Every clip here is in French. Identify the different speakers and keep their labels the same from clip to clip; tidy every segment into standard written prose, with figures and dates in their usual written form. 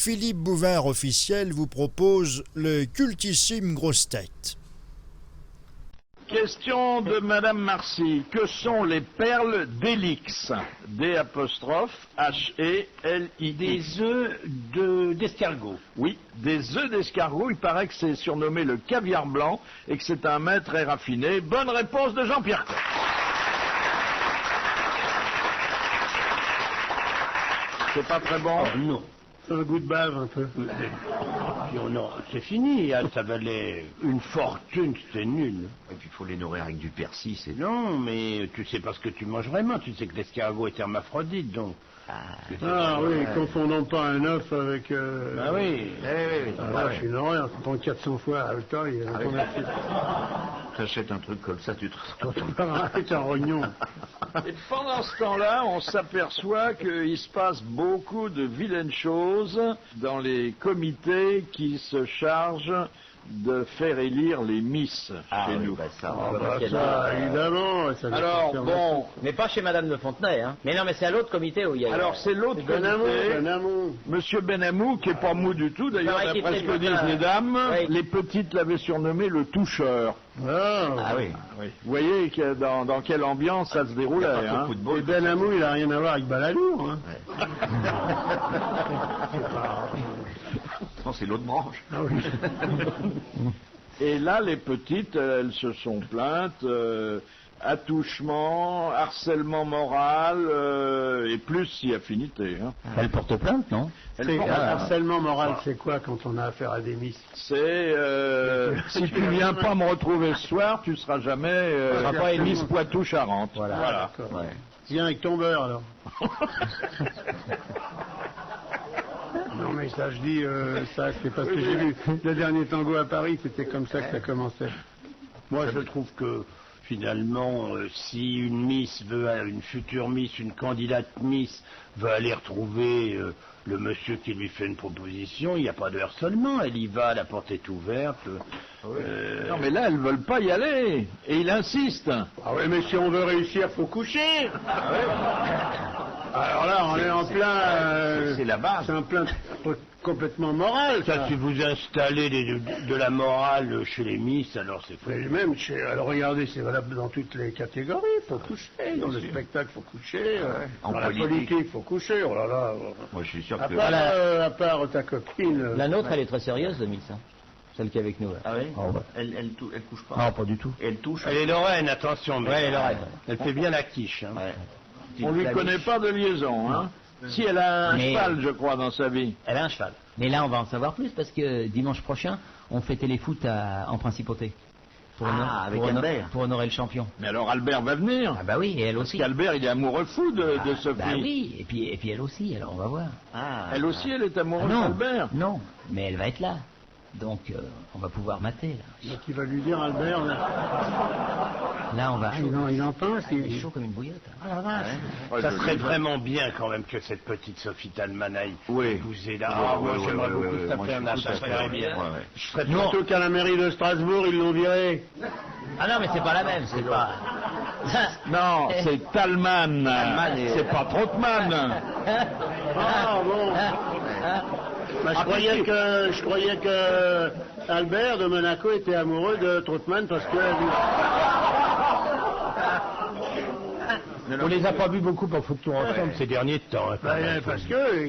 Speaker 1: Philippe Bouvard officiel vous propose le cultissime grosse tête.
Speaker 2: Question de Madame Marcy. Que sont les perles d'Hélix? D'-H-E-L-I.
Speaker 3: Des œufs d'escargot.
Speaker 2: Oui, des œufs d'escargot. Il paraît que c'est surnommé le caviar blanc et que c'est un mets très raffiné. Bonne réponse de Jean-Pierre Coff. C'est pas très bon?
Speaker 3: Oh, non.
Speaker 4: C'est un goût de bave un peu.
Speaker 3: Puis c'est fini, hein, ça valait une fortune, c'est nul.
Speaker 5: Et puis il faut les nourrir avec du persil, c'est...
Speaker 3: Non, mais tu sais pas ce que tu manges vraiment, tu sais que l'escargot est hermaphrodite, donc...
Speaker 4: Ah oui, confondons pas un œuf avec...
Speaker 3: Ah oui.
Speaker 4: C'est une horreur, tu prends 400 fois à la taille.
Speaker 5: T'achètes un truc comme ça, tu te retrouves...
Speaker 4: C'est un rognon.
Speaker 2: Et pendant ce temps-là, on s'aperçoit qu'il se passe beaucoup de vilaines choses dans les comités qui se chargent de faire élire les Miss chez nous.
Speaker 5: Ça,
Speaker 4: Ça, évidemment. Ça
Speaker 2: Alors, bon...
Speaker 6: Mais pas chez Madame de Fontenay, hein. Mais non, mais c'est à l'autre comité où il y a...
Speaker 2: Alors, c'est l'autre comité, Monsieur Benamou, qui est pas mou du tout, d'ailleurs,
Speaker 6: Non,
Speaker 2: d'après ce que
Speaker 6: qui est
Speaker 2: disent
Speaker 6: très
Speaker 2: les dames,
Speaker 6: Oui.
Speaker 2: les petites l'avaient surnommé le toucheur.
Speaker 5: Ah oui.
Speaker 2: Vous voyez dans quelle ambiance ça se déroulait, hein.
Speaker 4: Et Benamou, il a rien à voir avec Balladour. Hein.
Speaker 5: Non, c'est l'autre branche.
Speaker 4: Ah oui.
Speaker 2: Et là, les petites, elles se sont plaintes, attouchement, harcèlement moral, et plus si affinité. Hein.
Speaker 6: Elle porte plainte, non?
Speaker 4: Harcèlement moral, c'est quoi quand on a affaire à des miss?
Speaker 2: C'est si tu viens pas me retrouver ce soir, tu seras jamais pas Miss Poitou-Charentes. Voilà.
Speaker 4: Ouais. Viens avec ton beurre alors. Non mais ça je dis ça c'est parce que j'ai vu le dernier tango à Paris, c'était comme ça que ça commençait.
Speaker 3: Moi, je trouve que, finalement, si une future Miss, une candidate Miss, veut aller retrouver le monsieur qui lui fait une proposition, il n'y a pas de harcèlement, elle y va, la porte est ouverte.
Speaker 2: Non mais là, elles veulent pas y aller, et il insiste.
Speaker 4: Ah oui mais si on veut réussir, faut coucher. Alors là, on est en plein...
Speaker 5: C'est la base.
Speaker 4: C'est un plein complètement moral, ça.
Speaker 3: Ça, si vous installez de la morale chez les Miss, alors c'est fou.
Speaker 4: Mais même, alors regardez, c'est valable dans toutes les catégories, il faut coucher. Dans le spectacle, il faut coucher.
Speaker 5: En
Speaker 4: Dans la politique, il faut coucher. Oh là là.
Speaker 5: Moi, je suis sûr
Speaker 4: À
Speaker 5: que...
Speaker 4: part, à part ta copine...
Speaker 6: La nôtre, elle est très sérieuse, de Miss, hein. Celle qui est avec nous, là.
Speaker 5: Ah oui
Speaker 6: ouais.
Speaker 5: Elle couche pas.
Speaker 6: Non, pas du tout.
Speaker 5: Elle touche.
Speaker 3: Elle est Lorraine, attention. Mais
Speaker 6: Ouais, elle est Lorraine.
Speaker 3: Elle fait bien la quiche. Hein.
Speaker 5: Ouais.
Speaker 2: On lui connaît pas de liaison, hein. Si elle a un
Speaker 6: Mais-
Speaker 2: cheval, je crois, dans sa vie.
Speaker 6: Elle a un cheval. Mais là, on va en savoir plus parce que dimanche prochain, on fait téléfoot en principauté.
Speaker 5: Avec Albert.
Speaker 6: Pour honorer le champion.
Speaker 2: Mais alors Albert va venir.
Speaker 6: Ah bah oui, et elle
Speaker 2: Parce
Speaker 6: aussi.
Speaker 2: qu'Albert, il est amoureux fou de Sophie.
Speaker 6: Bah oui, et puis elle aussi, alors on va voir.
Speaker 5: Ah.
Speaker 2: Elle aussi, elle est amoureuse
Speaker 6: non,
Speaker 2: d'Albert.
Speaker 6: non, mais elle va être là. Donc, on va pouvoir mater, là.
Speaker 4: Donc il va lui dire, Albert, là,
Speaker 6: Là, on va...
Speaker 4: il en pense,
Speaker 6: Il est chaud comme une bouillotte. Hein.
Speaker 3: Ça serait vraiment bien quand même que cette petite Sophie Talman aille
Speaker 5: Oui.
Speaker 3: épouser là. Ah, moi j'aimerais beaucoup que ça
Speaker 5: Moi,
Speaker 3: fait
Speaker 5: je
Speaker 3: un
Speaker 5: suis
Speaker 3: achat,
Speaker 5: tout à
Speaker 3: ça
Speaker 5: fait
Speaker 3: serait
Speaker 5: d'accord.
Speaker 3: bien.
Speaker 5: Ouais, ouais.
Speaker 3: Je serais
Speaker 4: surtout qu'à la mairie de Strasbourg, ils l'ont viré.
Speaker 6: Ah non, mais c'est pas la même, c'est pas...
Speaker 2: Non, c'est Talman.
Speaker 5: et-
Speaker 2: C'est pas Trottmann.
Speaker 4: Ah bon. Bah, je croyais que Albert de Monaco était amoureux de Trottmann parce que...
Speaker 3: On les a pas vus beaucoup en photo ensemble ces derniers temps. Hein,
Speaker 4: Bah, parce que...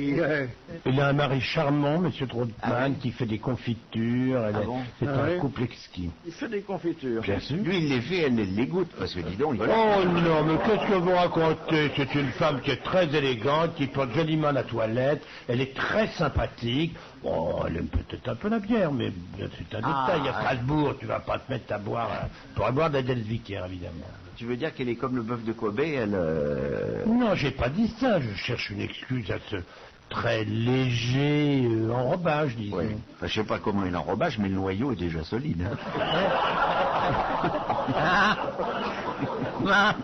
Speaker 3: il a un mari charmant, Monsieur Trottmann, qui fait des confitures. C'est
Speaker 4: Ah
Speaker 3: un
Speaker 4: ouais.
Speaker 3: couple exquis.
Speaker 2: Il fait des confitures.
Speaker 3: Bien sûr.
Speaker 5: Lui, il les fait, elle les goûte. Parce que dis donc, il...
Speaker 3: Oh non, mais qu'est-ce que vous racontez? C'est une femme qui est très élégante, qui porte joliment la toilette, elle est très sympathique. Bon, elle aime peut-être un peu la bière, mais c'est un détail. À Strasbourg, tu vas pas te mettre à boire, pour boire de la Delvicaire, évidemment.
Speaker 5: Tu veux dire qu'elle est comme le bœuf de Kobe, elle...
Speaker 3: Non, j'ai pas dit ça, je cherche une excuse à ce très léger enrobage, disons.
Speaker 5: Ouais. Enfin, je sais pas comment il enrobage, mais le noyau est déjà solide. Hein.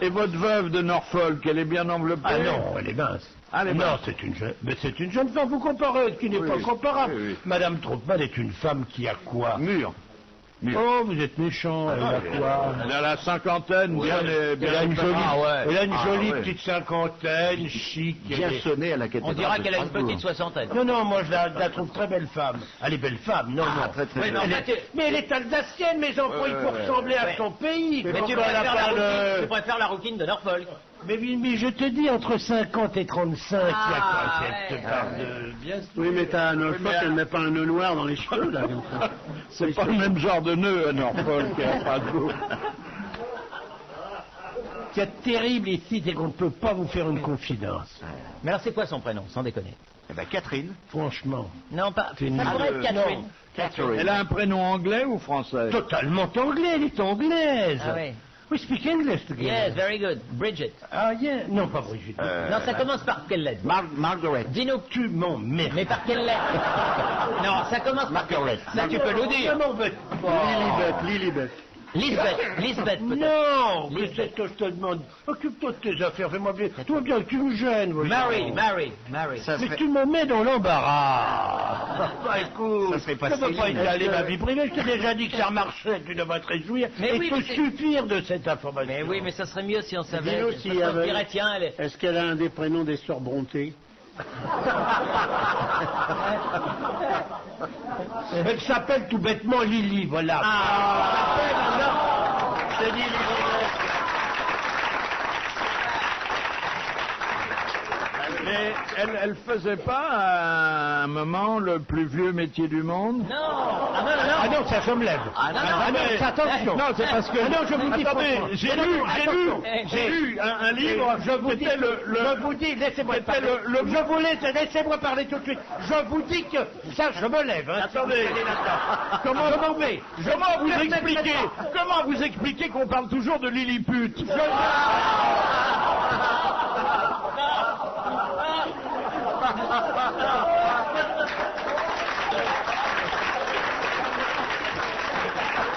Speaker 2: Et votre veuve de Norfolk, elle est bien enveloppée?
Speaker 3: Ah non, elle est mince.
Speaker 2: Ah, elle est
Speaker 3: non,
Speaker 2: mince.
Speaker 3: c'est une jeune, mais c'est une jeune femme, vous comparez, ce qui n'est
Speaker 2: Oui,
Speaker 3: pas
Speaker 2: oui.
Speaker 3: comparable.
Speaker 2: Oui, oui.
Speaker 3: Madame Trottmann est une femme qui a quoi?
Speaker 2: Mûr.
Speaker 3: Oh, vous êtes méchant, elle a quoi?
Speaker 2: Elle a la cinquantaine, bien
Speaker 3: Elle a une jolie, elle a une jolie
Speaker 5: ouais.
Speaker 3: petite cinquantaine, chic.
Speaker 5: Bien sonné à la cathédrale.
Speaker 6: On dira
Speaker 5: de
Speaker 6: qu'elle a une
Speaker 5: Strasbourg.
Speaker 6: petite soixantaine.
Speaker 3: Non, non, moi je la trouve très belle femme. Elle est belle femme, non, non.
Speaker 5: très, très
Speaker 6: Oui,
Speaker 5: belle.
Speaker 6: mais en fait,
Speaker 3: Mais elle est alsacienne, mes enfants, il faut ressembler à son pays.
Speaker 6: mais tu
Speaker 3: Pourquoi elle a
Speaker 6: préfères,
Speaker 3: pas
Speaker 6: tu préfères la rouquine de Norfolk.
Speaker 3: Mais je te dis, entre 50 et 35, il y a quoi cette
Speaker 6: ouais.
Speaker 3: part de... Bien sûr.
Speaker 4: Oui, mais t'as un Norfolk, elle met pas un nœud noir dans les cheveux, là, comme ça.
Speaker 2: C'est pas le même genre de nœud à Norfolk à Strasbourg.
Speaker 3: Ce qui est terrible ici, c'est qu'on ne peut pas vous faire une confidence.
Speaker 6: Mais alors c'est quoi son prénom, sans déconner?
Speaker 5: Eh ben, Catherine.
Speaker 3: Franchement.
Speaker 6: Non, pas.
Speaker 3: C'est une-
Speaker 6: Ça pourrait être Catherine.
Speaker 5: Catherine.
Speaker 2: Elle a un prénom anglais ou français?
Speaker 3: Totalement anglais, elle est anglaise.
Speaker 6: Ah oui.
Speaker 3: We speak English together.
Speaker 6: Yes, very good. Bridget.
Speaker 3: Ah, yeah. Non, pas Brigitte.
Speaker 6: Non, ça commence par quelle lettre?
Speaker 5: Margaret.
Speaker 6: Dis-nous.
Speaker 3: Tu m'emmerdes.
Speaker 6: Mais par quelle lettre? Non, ça commence par quelle lettre? Ça, tu peux nous dire.
Speaker 3: Ça m'embête pas.
Speaker 4: Lilibet.
Speaker 6: Lisbeth, peut-être.
Speaker 3: Non,
Speaker 6: Lisbeth.
Speaker 3: qu'est-ce que je te demande? Occupe-toi de tes affaires, fais-moi bien. Toi bien, tu me gênes. voyons.
Speaker 6: Mary.
Speaker 5: Ça
Speaker 3: Mais
Speaker 5: serait-
Speaker 3: tu me mets dans l'embarras. Bah, écoute,
Speaker 5: Ça serait pas
Speaker 3: ne veux pas
Speaker 5: Céline.
Speaker 3: étaler ma vie privée. Je t'ai déjà dit que ça marchait, tu devrais te réjouir.
Speaker 6: Mais
Speaker 3: et
Speaker 6: oui,
Speaker 3: te
Speaker 6: mais c'est-
Speaker 3: suffire de cette information.
Speaker 6: Mais oui, mais ça serait mieux si on savait.
Speaker 4: Dis-nous
Speaker 6: Parce
Speaker 4: s'il y
Speaker 6: qu'on se
Speaker 4: avait-
Speaker 6: dirait, tiens, elle est...
Speaker 4: Est-ce qu'elle a un des prénoms des sœurs Brontë?
Speaker 3: Elle s'appelle tout bêtement Lily, voilà.
Speaker 4: C'est Lilibet.
Speaker 2: Mais elle faisait pas à un moment le plus vieux métier du monde?
Speaker 6: Non. Ah non,
Speaker 3: Ah non, ça je me lève.
Speaker 6: Ah non,
Speaker 3: mais attention.
Speaker 2: Non, c'est parce que...
Speaker 3: Ah non, je vous dis
Speaker 2: Attendez,
Speaker 3: franchement.
Speaker 2: j'ai
Speaker 3: Non,
Speaker 2: lu,
Speaker 3: non, attention.
Speaker 2: j'ai lu un livre,
Speaker 3: Je vous dis,
Speaker 2: c'était
Speaker 3: je vous dis, laissez-moi
Speaker 2: c'était
Speaker 3: parler. Je vous laissez-moi parler tout de suite. Je vous dis que ça, je me lève. Hein,
Speaker 2: Attendez.
Speaker 3: Comment je m'en vais?
Speaker 2: Comment vous expliquez qu'on parle toujours de Lilliput?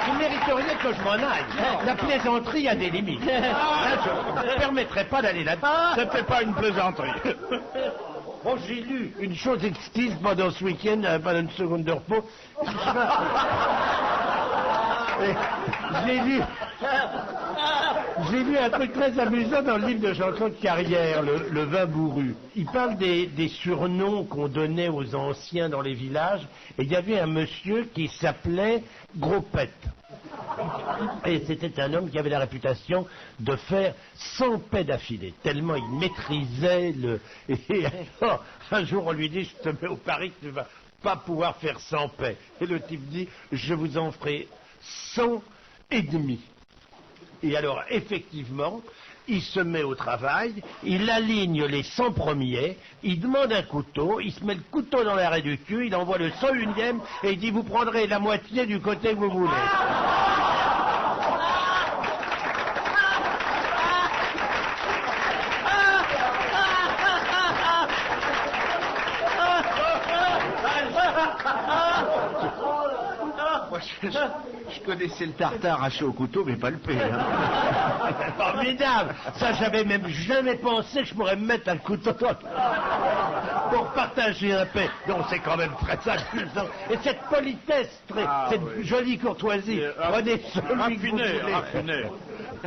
Speaker 3: Vous mériteriez que je m'en aille. La plaisanterie a des limites. Là, je ne permettrai pas d'aller là-bas.
Speaker 2: C'était pas une plaisanterie.
Speaker 3: Bon, j'ai lu une chose exquise pendant ce week-end, pendant une seconde de repos. J'ai lu un truc très amusant dans le livre de Jean-Claude Carrière, le vin bourru. Il parle des surnoms qu'on donnait aux anciens dans les villages, et il y avait un monsieur qui s'appelait Gros Pète. Et c'était un homme qui avait la réputation de faire 100 paix d'affilée, tellement il maîtrisait le... Et alors, un jour on lui dit, je te mets au pari que tu vas pas pouvoir faire 100 paix. Et le type dit, je vous en ferai 100 et demi. Et alors, effectivement, il se met au travail, il aligne les 100 premiers, il demande un couteau, il se met le couteau dans l'arrêt du cul, il envoie le 101e et il dit, vous prendrez la moitié du côté que vous voulez.
Speaker 5: Moi, je connaissais le tartare arraché au couteau, mais pas le paix. Hein.
Speaker 3: Formidable. Ça, j'avais même jamais pensé que je pourrais me mettre un couteau pour partager un pain. Non, c'est quand même très amusant. Et cette politesse, cette jolie courtoisie, prenez celui que vous voulez.
Speaker 2: Raffiné.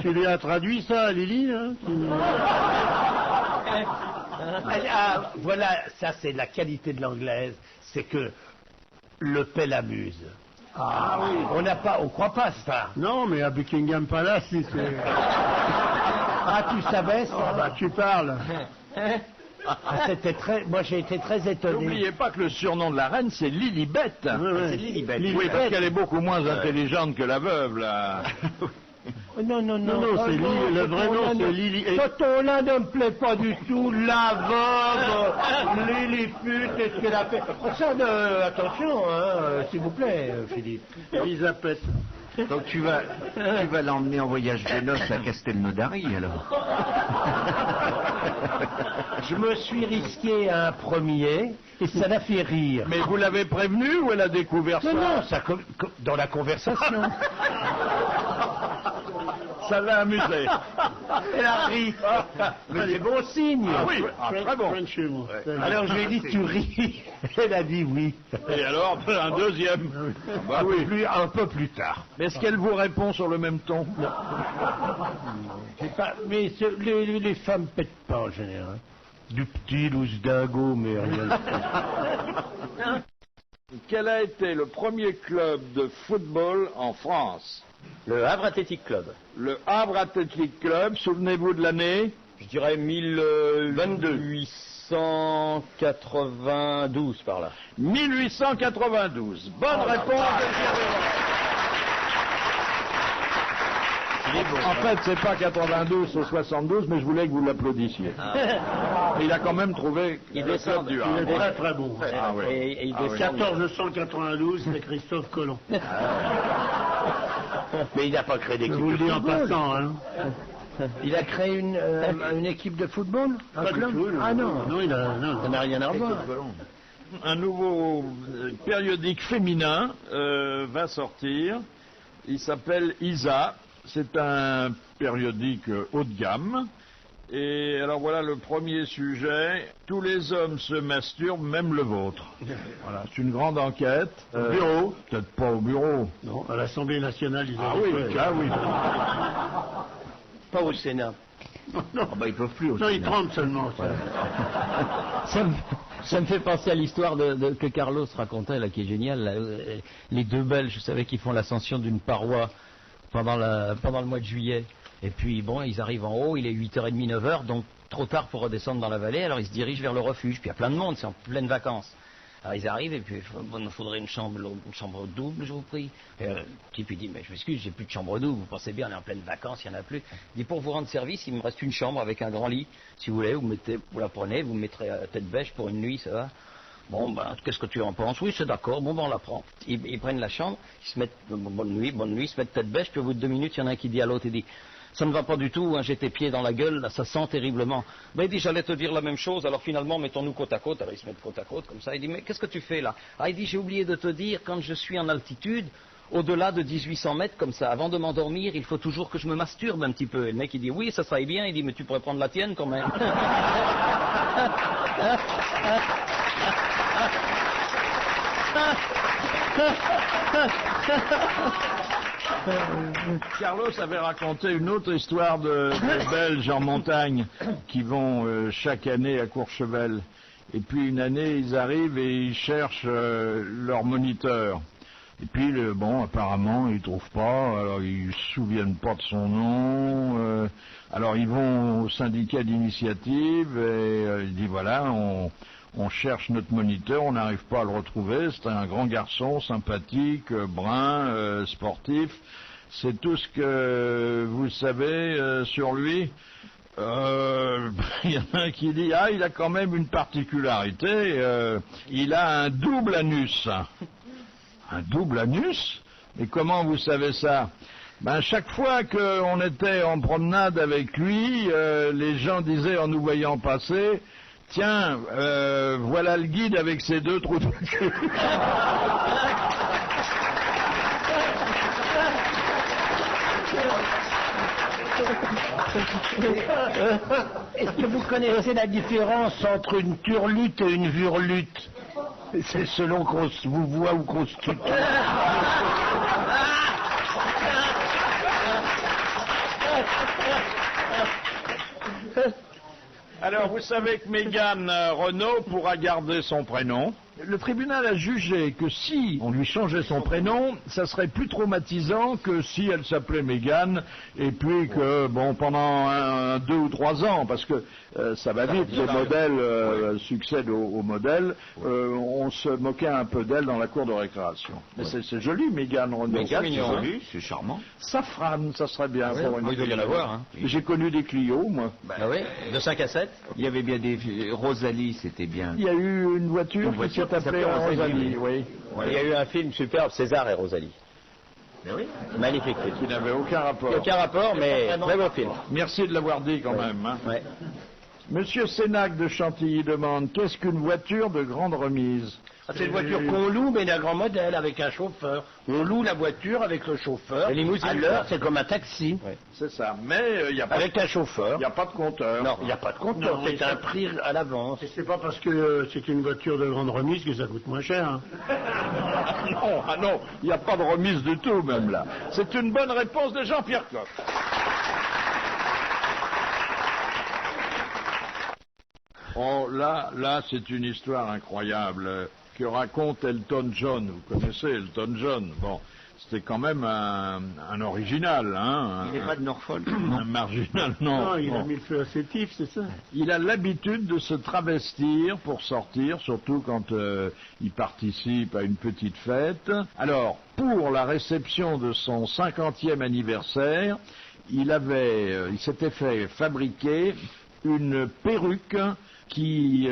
Speaker 4: Tu lui as traduit ça, Lily, hein?
Speaker 3: Ah, voilà, ça c'est la qualité de l'anglaise, c'est que le paix l'amuse. Ah oui. On croit pas ça.
Speaker 4: Non, mais à Buckingham Palace, c'est...
Speaker 3: Ah, tu savais ça?
Speaker 4: Ah, bah, tu parles.
Speaker 3: Ah, c'était moi j'ai été très étonné.
Speaker 2: N'oubliez pas que le surnom de la reine, c'est Lilibet.
Speaker 5: C'est Lilibet.
Speaker 2: Oui, parce qu'elle est beaucoup moins intelligente que la veuve, là.
Speaker 3: Non,
Speaker 4: Non, c'est Lily, le vrai nom, c'est Lily.
Speaker 3: Ce ton-là ne me plaît pas du tout. La veuve, Lilliput, qu'est-ce qu'elle a fait? Ça, attention, hein, s'il vous plaît, Philippe.
Speaker 4: Elisabeth.
Speaker 5: Donc tu vas l'emmener en voyage de noces à Castelnaudary, alors.
Speaker 3: Je me suis risqué à un premier et ça l'a fait rire.
Speaker 2: Mais vous l'avez prévenue ou elle a découvert ça?
Speaker 3: Non, ça, dans la conversation.
Speaker 2: Ça l'a amusé.
Speaker 3: Elle a ri. Mais c'est bon signe.
Speaker 2: Ah oui, très bon.
Speaker 4: French humor.
Speaker 3: Alors je lui ai dit, tu ris. Elle a dit oui.
Speaker 2: Et alors, un deuxième. Bah oui.
Speaker 3: Un peu plus tard.
Speaker 2: Mais est-ce qu'elle vous répond sur le même ton?
Speaker 3: Mais les femmes pètent pas en général. Du petit loose dingo, mais rien.
Speaker 2: Quel a été le premier club de football en France?
Speaker 7: Le Havre Athletic Club.
Speaker 2: Le Havre Athletic Club, souvenez-vous de l'année?
Speaker 7: Je dirais 1892 par là.
Speaker 2: 1892. Bonne réponse de Pierre Véran. En fait, c'est pas 92, c'est 72, mais je voulais que vous l'applaudissiez. Il a quand même trouvé le club du
Speaker 4: Il
Speaker 2: Havre.
Speaker 4: est très très bon.
Speaker 2: Ah oui.
Speaker 7: Et il
Speaker 2: Ah oui.
Speaker 7: descend.
Speaker 4: 1492, c'est Christophe Colomb.
Speaker 3: Mais il n'a pas créé
Speaker 4: Je
Speaker 3: d'équipe
Speaker 4: vous le
Speaker 3: de
Speaker 4: dis en
Speaker 3: football.
Speaker 4: passant, hein.
Speaker 3: Il a créé une équipe de football? Un
Speaker 4: Pas du
Speaker 3: club?
Speaker 4: tout.
Speaker 3: Ah non.
Speaker 4: Non,
Speaker 3: Ça n'a rien à voir.
Speaker 2: Un nouveau périodique féminin va sortir. Il s'appelle Isa. C'est un périodique haut de gamme. Et alors voilà le premier sujet. Tous les hommes se masturbent, même le vôtre. Voilà, c'est une grande enquête.
Speaker 4: Au bureau.
Speaker 2: Peut-être pas au bureau.
Speaker 4: Non, à l'Assemblée nationale, ils ont
Speaker 2: Ah oui, ah oui.
Speaker 3: Pas au Sénat.
Speaker 4: Non,
Speaker 5: Bah, ils peuvent plus aussi.
Speaker 4: non, ils tremblent seulement. Ça.
Speaker 6: Ça me fait penser à l'histoire que Carlos racontait, là, qui est géniale. Là, les deux Belges, vous savez, qui font l'ascension d'une paroi pendant le mois de juillet. Et puis, bon, ils arrivent en haut, il est 8h30, 9h, donc trop tard pour redescendre dans la vallée. Alors, ils se dirigent vers le refuge. Puis, il y a plein de monde, c'est en pleine vacances. Alors, ils arrivent, et puis, bon, il me faudrait une chambre double, je vous prie. Et le type, il dit, mais je m'excuse, j'ai plus de chambre double, vous pensez bien, on est en pleine vacances, il n'y en a plus. Il dit, pour vous rendre service, il me reste une chambre avec un grand lit. Si vous voulez, vous la prenez, vous me mettrez à tête bêche pour une nuit, ça va. Bon, ben, qu'est-ce que tu en penses? Oui, c'est d'accord, bon, ben, on la prend. Ils prennent la chambre, ils se mettent, bonne nuit, ils se mettent tête bêche, puis au bout de 2 minutes, il y en a un qui dit à l'autre, il dit, ça ne va pas du tout, hein, j'ai tes pieds dans la gueule, là, ça sent terriblement. Ben, il dit, j'allais te dire la même chose, alors finalement, mettons-nous côte à côte. Alors, ils se mettent côte à côte, comme ça. Il dit, mais qu'est-ce que tu fais là? Ah, il dit, j'ai oublié de te dire, quand je suis en altitude, au-delà de 1800 mètres, comme ça, avant de m'endormir, il faut toujours que je me masturbe un petit peu. Et le mec, il dit, oui, ça serait bien. Il dit, mais tu pourrais prendre la tienne quand même.
Speaker 2: Carlos avait raconté une autre histoire de Belges en montagne qui vont chaque année à Courchevel. Et puis une année, ils arrivent et ils cherchent leur moniteur. Et puis, bon, apparemment, ils ne trouvent pas, alors ils ne se souviennent pas de son nom. Alors ils vont au syndicat d'initiative et ils disent, voilà, on cherche notre moniteur, on n'arrive pas à le retrouver. C'est un grand garçon, sympathique, brun, sportif. C'est tout ce que vous savez sur lui. Il y en a un qui dit, ah, il a quand même une particularité, il a un double anus. Un double anus? Et comment vous savez ça? Ben, chaque fois qu'on était en promenade avec lui, les gens disaient en nous voyant passer, tiens, voilà le guide avec ses 2 trous de cul.
Speaker 3: Est-ce que vous connaissez la différence entre une turlute et une vurlute? C'est selon qu'on vous voit ou qu'on se tutoie.
Speaker 2: Alors, vous savez que Mégane Renault pourra garder son prénom. Le tribunal a jugé que si on lui changeait son prénom, ça serait plus traumatisant que si elle s'appelait Mégane, et puis que, bon, pendant 2 ou 3 ans, parce que ça va vite, les modèles succèdent aux modèles, on se moquait un peu d'elle dans la cour de récréation. Mais c'est joli, Mégane Renault.
Speaker 5: Mégane, c'est
Speaker 2: mignon,
Speaker 5: joli, c'est charmant.
Speaker 2: Safrane, ça serait bien pour une.
Speaker 7: Il doit y en avoir, hein.
Speaker 2: J'ai connu des Clio, moi.
Speaker 7: Ah oui, de 5 à 7.
Speaker 5: Il y avait bien des... Rosalie, c'était bien.
Speaker 2: Il y a eu une voiture qui s'est appelée Rosalie, oui.
Speaker 7: Il y a eu un film superbe, César et Rosalie.
Speaker 5: Mais oui.
Speaker 7: Magnifique film.
Speaker 2: Qui n'avait aucun rapport.
Speaker 7: Aucun rapport, mais très beau film.
Speaker 2: Merci de l'avoir dit quand même. Hein.
Speaker 7: Ouais.
Speaker 2: Monsieur Sénac de Chantilly demande, qu'est-ce qu'une voiture de grande remise?
Speaker 3: Ah, c'est une voiture qu'on loue, mais d'un grand modèle, avec un chauffeur. On loue la voiture avec le chauffeur.
Speaker 6: La limousine,
Speaker 3: À l'heure, c'est comme un taxi.
Speaker 2: C'est ça, mais il n'y a,
Speaker 3: Avec un chauffeur.
Speaker 2: a pas de compteur.
Speaker 3: Non, il n'y a pas de compteur,
Speaker 4: Non,
Speaker 3: c'est un prix à l'avance.
Speaker 4: Et c'est pas parce que c'est une voiture de grande remise que ça coûte moins cher. Hein.
Speaker 2: Ah non, il n'y a pas de remise du tout même là. C'est une bonne réponse de Jean-Pierre Coff. Oh, là, c'est une histoire incroyable que raconte Elton John. Vous connaissez Elton John? Bon, c'était quand même un original, hein.
Speaker 5: Il n'est pas de Norfolk.
Speaker 2: Un marginal, non.
Speaker 4: Non, il a
Speaker 2: Bon.
Speaker 4: mis le feu à ses tifs, c'est ça.
Speaker 2: Il a l'habitude de se travestir pour sortir, surtout quand il participe à une petite fête. Alors, pour la réception de son 50e anniversaire, il s'était fait fabriquer une perruque qui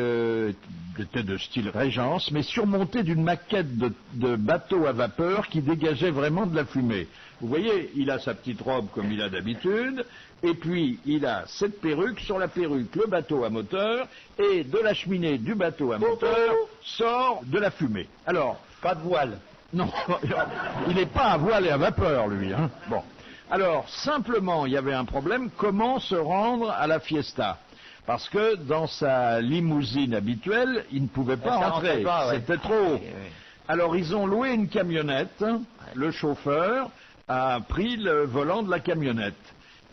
Speaker 2: était de style Régence, mais surmontée d'une maquette de bateau à vapeur qui dégageait vraiment de la fumée. Vous voyez, il a sa petite robe comme il a d'habitude, et puis il a cette perruque, sur la perruque le bateau à moteur, et de la cheminée du bateau à moteur sort de la fumée. Alors,
Speaker 3: Pas de voile.
Speaker 2: non, il n'est pas à voile et à vapeur, lui. Hein. Bon. Alors, simplement, il y avait un problème, comment se rendre à la fiesta? Parce que dans sa limousine habituelle, il ne pouvait pas
Speaker 6: Ça
Speaker 2: rentrer.
Speaker 6: rentrait pas, ouais.
Speaker 2: C'était trop haut. Alors, ils ont loué une camionnette. Le chauffeur a pris le volant de la camionnette.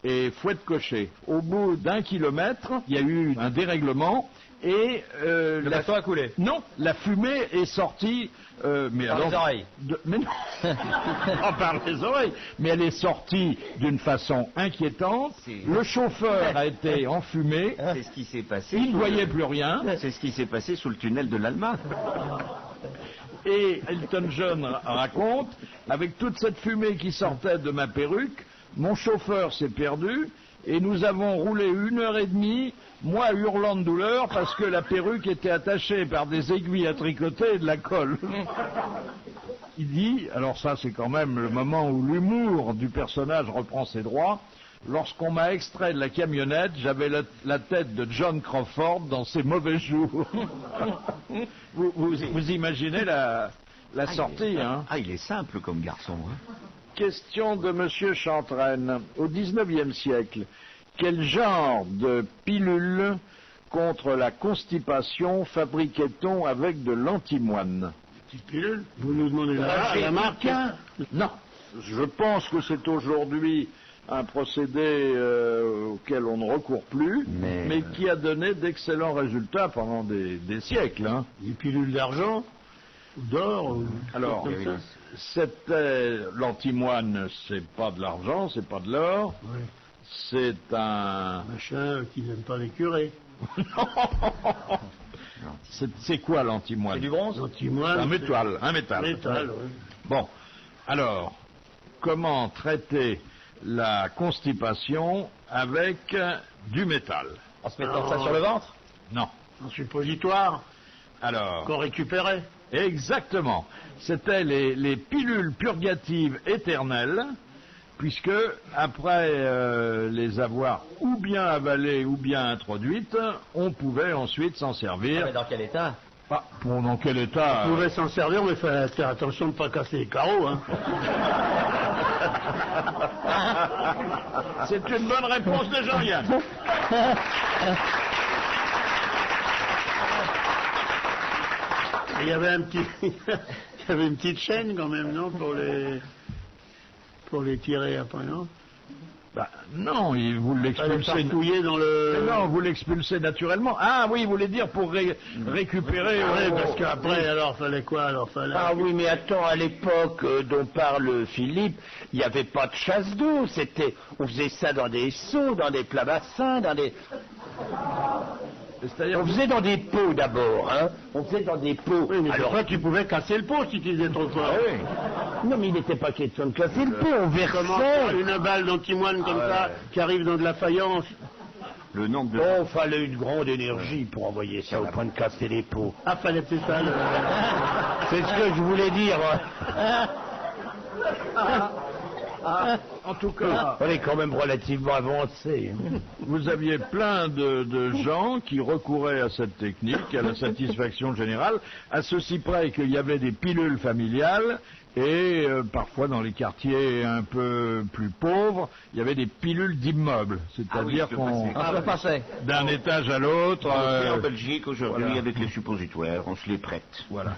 Speaker 2: Et fouette cocher. Au bout d'1 kilomètre, il y a eu un dérèglement et
Speaker 6: Le bateau a coulé.
Speaker 2: non, la fumée est sortie. Mais
Speaker 6: Par les oreilles.
Speaker 2: Mais non, pas par les oreilles. Mais elle est sortie d'une façon inquiétante. Le chauffeur a été enfumé.
Speaker 5: C'est ce qui s'est passé.
Speaker 2: Il ne voyait plus rien.
Speaker 5: C'est ce qui s'est passé sous le tunnel de l'Alma.
Speaker 2: Et Elton John raconte, avec toute cette fumée qui sortait de ma perruque, mon chauffeur s'est perdu et nous avons roulé 1h30, moi hurlant de douleur parce que la perruque était attachée par des aiguilles à tricoter et de la colle. Il dit, alors ça c'est quand même le moment où l'humour du personnage reprend ses droits, lorsqu'on m'a extrait de la camionnette, j'avais la tête de John Crawford dans ses mauvais jours. vous imaginez la sortie, hein?
Speaker 5: Ah, il est simple comme garçon. Hein.
Speaker 2: Question de Monsieur Chantraine. Au XIXe siècle, quel genre de pilule contre la constipation fabriquait-on avec de l'antimoine?
Speaker 4: Petite pilule. Vous nous demandez la marque?
Speaker 2: Non. Je pense que c'est aujourd'hui un procédé auquel on ne recourt plus, mais qui a donné d'excellents résultats pendant des siècles. Hein.
Speaker 4: Des pilules d'argent ou d'or ou...
Speaker 2: Alors,
Speaker 4: comme ça.
Speaker 2: c'était l'antimoine, c'est pas de l'argent, c'est pas de l'or,
Speaker 4: Ouais.
Speaker 2: c'est un...
Speaker 4: Machin qui n'aime pas les curés.
Speaker 2: C'est quoi l'antimoine?
Speaker 6: C'est du bronze?
Speaker 4: L'antimoine,
Speaker 2: Un métal, un métal.
Speaker 4: métal, ouais.
Speaker 2: Bon, alors, comment traiter la constipation avec du métal?
Speaker 6: En se mettant ça sur le ventre?
Speaker 2: Non.
Speaker 4: Un suppositoire
Speaker 2: Alors,
Speaker 4: qu'on récupérait.
Speaker 2: exactement. C'était les pilules purgatives éternelles, puisque après les avoir ou bien avalées ou bien introduites, on pouvait ensuite s'en
Speaker 6: Ah,
Speaker 2: servir.
Speaker 6: mais dans quel état?
Speaker 2: Ah, bon, dans quel état?
Speaker 4: On pouvait s'en servir, mais il fallait faire attention de ne pas casser les carreaux. Hein.
Speaker 2: C'est une bonne réponse de Jean-Yann.
Speaker 4: Et il y avait un petit, il y avait une petite chaîne quand même, non, pour les tirer après, non.
Speaker 2: Bah, non, vous
Speaker 4: Fallait
Speaker 2: l'expulsez.
Speaker 4: farfouiller dans le.
Speaker 2: Mais non, vous l'expulsez naturellement. Ah oui, vous voulez dire pour récupérer.
Speaker 4: Ouais, parce qu'après, alors fallait quoi? Alors fallait.
Speaker 3: Ah oui, mais attends, à l'époque dont parle Philippe, il n'y avait pas de chasse d'eau. On faisait ça dans des seaux, dans des plats bassins,
Speaker 2: C'est-à-dire,
Speaker 3: On faisait dans des pots d'abord, hein. On faisait dans des pots.
Speaker 4: Oui, mais
Speaker 3: Alors,
Speaker 4: après tu pouvais casser le pot si tu faisais trop fort.
Speaker 3: non, mais il n'était pas question de casser le pot, on
Speaker 4: Comment faire
Speaker 3: versait.
Speaker 4: une balle d'antimoine comme ça qui arrive dans de la faïence?
Speaker 5: Le nombre de...
Speaker 3: Bon, fallait une grande énergie pour envoyer ça au point de casser les pots.
Speaker 4: Ah, fallait c'est ça.
Speaker 3: C'est ce que je voulais dire.
Speaker 2: En tout cas,
Speaker 3: On est quand même relativement avancé.
Speaker 2: vous aviez plein de gens qui recouraient à cette technique, à la satisfaction générale, à ceci près qu'il y avait des pilules familiales et parfois dans les quartiers un peu plus pauvres, il y avait des pilules d'immeubles, c'est-à-dire qu'on
Speaker 6: On se passait.
Speaker 2: d'un étage à l'autre.
Speaker 5: On le fait en Belgique aujourd'hui
Speaker 2: voilà.
Speaker 5: avec les suppositoires, on se les prête.
Speaker 2: Voilà.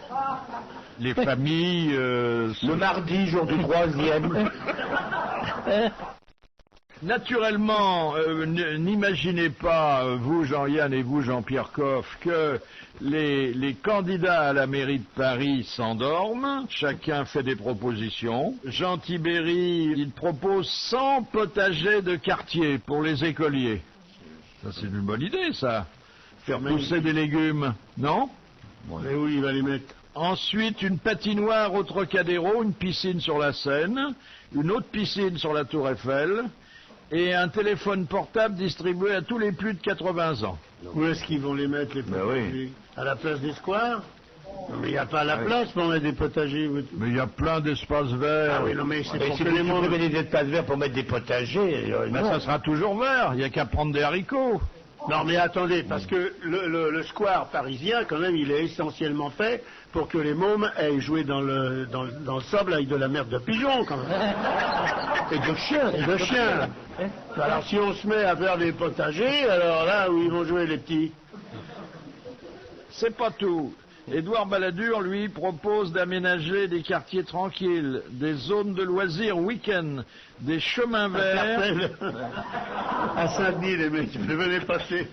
Speaker 2: Les familles.
Speaker 3: Le mardi, jour du 3e.
Speaker 2: Naturellement, n'imaginez pas, vous Jean-Yann et vous Jean-Pierre Coff, que les candidats à la mairie de Paris s'endorment, chacun fait des propositions. Jean Tibéri, il propose 100 potagers de quartier pour les écoliers. Ça c'est une bonne idée ça. Faire pousser des légumes, non?
Speaker 4: Mais où il va les mettre?
Speaker 2: Ensuite, une patinoire au Trocadéro, une piscine sur la Seine, une autre piscine sur la Tour Eiffel, et un téléphone portable distribué à tous les plus de 80 ans.
Speaker 4: Où est-ce qu'ils vont les mettre, les potagers? À la place des squares? Non, mais il n'y a pas la place pour mettre des potagers.
Speaker 2: Mais il y a plein d'espaces verts.
Speaker 4: Ah oui, non, mais c'est
Speaker 3: Mais
Speaker 4: pour
Speaker 3: si
Speaker 4: que
Speaker 3: vous
Speaker 4: les mômes...
Speaker 3: supprimez des espaces verts pour mettre des potagers,
Speaker 2: Mais
Speaker 3: non.
Speaker 2: ça sera toujours vert, il n'y a qu'à prendre des haricots.
Speaker 4: Non, mais attendez, parce que le square parisien, quand même, il est essentiellement fait pour que les mômes aillent jouer dans le sable avec de la merde de pigeon, quand même.
Speaker 3: Et de chiens.
Speaker 4: Et de chiens. Alors, si on se met à faire des potagers, alors là, où ils vont jouer, les petits?
Speaker 2: C'est pas tout. Édouard Balladur, lui, propose d'aménager des quartiers tranquilles, des zones de loisirs week-end, des chemins verts,
Speaker 4: À Saint-Denis, les mecs, je venais passer.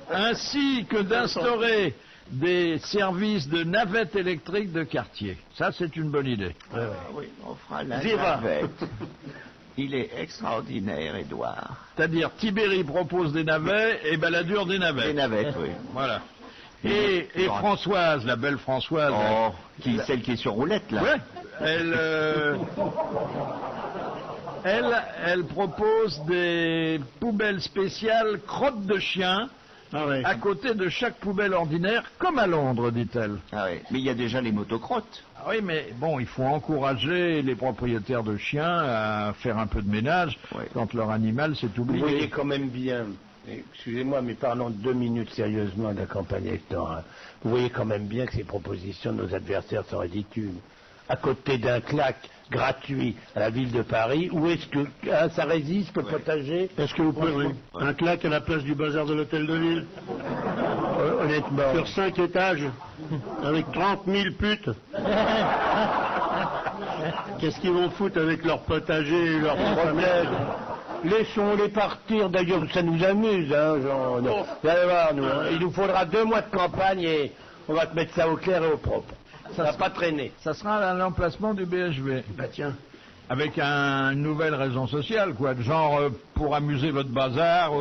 Speaker 2: ainsi que d'instaurer des services de navettes électriques de quartier. Ça, c'est une bonne idée.
Speaker 5: Oui, on fera la
Speaker 4: Zira.
Speaker 5: navette. Il est extraordinaire, Édouard.
Speaker 2: C'est-à-dire, Tibéri propose des navets et Balladur des
Speaker 5: Les
Speaker 2: navets.
Speaker 5: navettes, oui.
Speaker 2: Voilà. Et Françoise, la belle Françoise,
Speaker 5: Oh, celle qui est sur roulette, là.
Speaker 2: ouais, elle propose des poubelles spéciales crottes de chien
Speaker 4: Ah ouais.
Speaker 2: à côté de chaque poubelle ordinaire, comme à Londres, dit-elle.
Speaker 5: Ah oui. Mais il y a déjà les motocrottes.
Speaker 2: Ah oui, mais bon, il faut encourager les propriétaires de chiens à faire un peu de ménage
Speaker 5: Ouais.
Speaker 2: quand leur animal s'est
Speaker 3: Vous voyez
Speaker 2: oublié.
Speaker 3: quand même bien, excusez-moi, mais parlons 2 minutes sérieusement de la campagne électorale. Vous voyez quand même bien que ces propositions de nos adversaires sont ridicules. À côté d'un claque gratuit à la ville de Paris, où est-ce que ça résiste le potager?
Speaker 4: Est-ce que vous pouvez un claque à la place du bazar de l'hôtel de ville?
Speaker 3: Honnêtement.
Speaker 4: Sur 5 étages, avec 30 000 putes. Qu'est-ce qu'ils vont foutre avec leur potager et leur
Speaker 3: Problème. Laissons-les partir, d'ailleurs, ça nous amuse, hein, Jean. Non. Vous allez voir, nous, hein. Il nous faudra 2 mois de campagne et on va te mettre ça au clair et au propre. Ça va pas traîner.
Speaker 2: Ça sera à l'emplacement du BHV.
Speaker 4: Bah tiens.
Speaker 2: Avec une nouvelle raison sociale, quoi, de genre pour amuser votre bazar.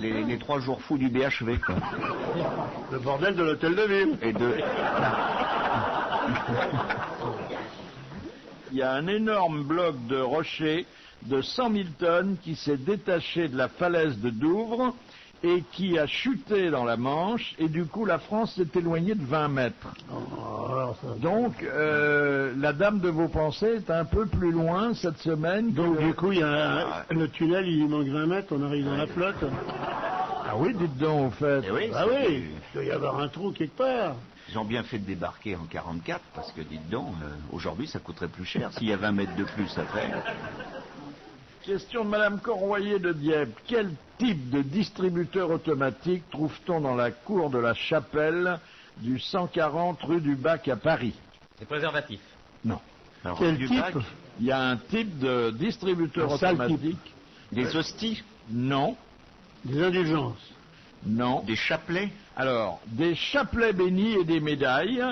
Speaker 5: Les 3 jours fous du BHV, quoi.
Speaker 4: Le bordel de l'hôtel de ville.
Speaker 5: Et de...
Speaker 2: Il y a un énorme bloc de rochers de 100 000 tonnes qui s'est détaché de la falaise de Douvres et qui a chuté dans la Manche, et du coup la France s'est éloignée de 20 mètres. Donc la dame de vos pensées est un peu plus loin cette semaine.
Speaker 4: Donc du coup, il y a le tunnel, il lui manque 20 mètres, on arrive dans la flotte.
Speaker 2: Ah oui, dites donc, au fait.
Speaker 5: Eh oui,
Speaker 4: Ah oui, il doit y avoir un trou quelque part.
Speaker 5: Ils ont bien fait de débarquer en 44, parce que, dites donc, aujourd'hui, ça coûterait plus cher. S'il y a 20 mètres de plus à faire.
Speaker 2: Question de Madame Corroyer de Dieppe. Quel type de distributeur automatique trouve-t-on dans la cour de la chapelle du 140 rue du Bac à Paris?
Speaker 6: C'est préservatif.
Speaker 2: Non.
Speaker 5: Alors,
Speaker 4: Quel
Speaker 5: du
Speaker 4: type?
Speaker 5: bac,
Speaker 2: Il y a un type de distributeur
Speaker 4: Un sale
Speaker 2: automatique.
Speaker 5: des hosties,
Speaker 2: Non,
Speaker 4: Des indulgences.
Speaker 2: non.
Speaker 5: des chapelets.
Speaker 2: Alors, des chapelets bénis et des médailles.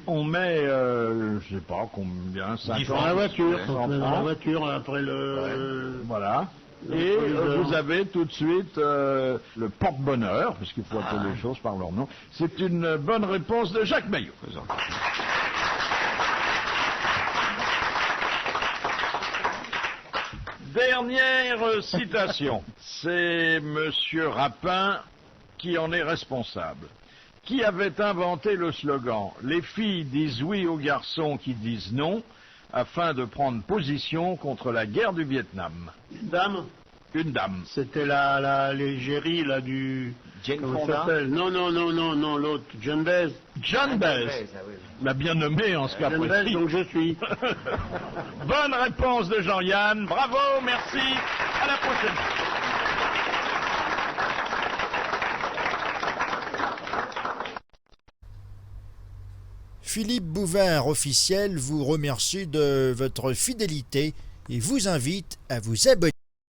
Speaker 2: On met, je sais pas combien, 50
Speaker 4: Dans la voiture,
Speaker 2: 100
Speaker 4: on met dans la
Speaker 2: francs.
Speaker 4: voiture après le...
Speaker 2: Voilà. Et vous avez tout de suite le porte-bonheur, puisqu'il faut appeler les choses par leur nom. C'est une bonne réponse de Jacques Maillot. Dernière citation. C'est Monsieur Rapin qui en est responsable. Qui avait inventé le slogan « Les filles disent oui aux garçons qui disent non », afin de prendre position contre la guerre du Vietnam.
Speaker 4: Une dame,
Speaker 2: Une dame.
Speaker 4: c'était l'égérie là du...
Speaker 7: Jane
Speaker 4: comment
Speaker 7: Fonda.
Speaker 4: ça s'appelle? Non, l'autre, John Baez.
Speaker 2: John Baez, la bien nommée en ce cas
Speaker 4: John Baez,
Speaker 2: précis.
Speaker 4: donc je suis.
Speaker 2: Bonne réponse de Jean-Yann. Bravo, merci. À la prochaine.
Speaker 1: Philippe Bouvard officiel vous remercie de votre fidélité et vous invite à vous abonner.